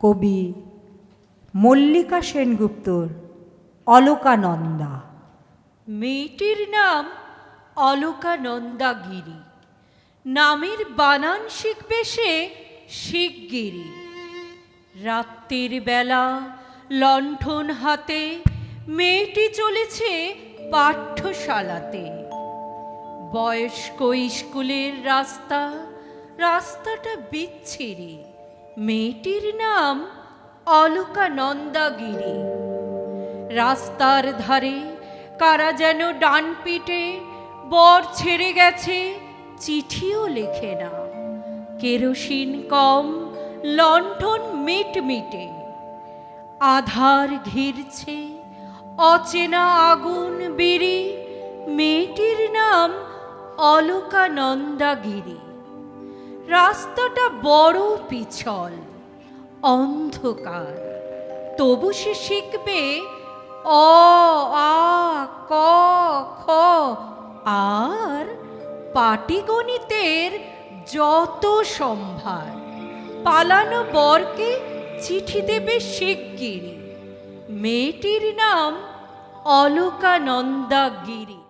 কবি মল্লিকা সেনগুপ্তর অলকানন্দা। মেয়েটির নাম অলকানন্দা গিরি। নামের বানান শিখবে সে শিগগিরি। রাত্রির বেলা লণ্ঠন হাতে মেয়েটি চলেছে পাঠ্যশালাতে। বয়স্ক স্কুলের রাস্তাটা বিচ্ছিরি। মেয়েটির নাম অলকানন্দা গিরি। রাস্তার ধারে কারা যেন ডান পিটে বর ছেড়ে গেছে, চিঠিও লেখে না। কেরোসিন কম, লণ্ঠন মিটমিটে। আধার ঘিরছে অচেনা আগুন বিড়ি। মেয়েটির নাম অলকানন্দা গিরি। রাস্তাটা বড় পিছল, অন্ধকার, তবু সে শিখবে অ, আ, ক, খ আর পাটিগণিতের যত সম্ভার। পালানো বরকে চিঠি দেবে শিগগিরি। মেয়েটির নাম অলকানন্দা গিরি।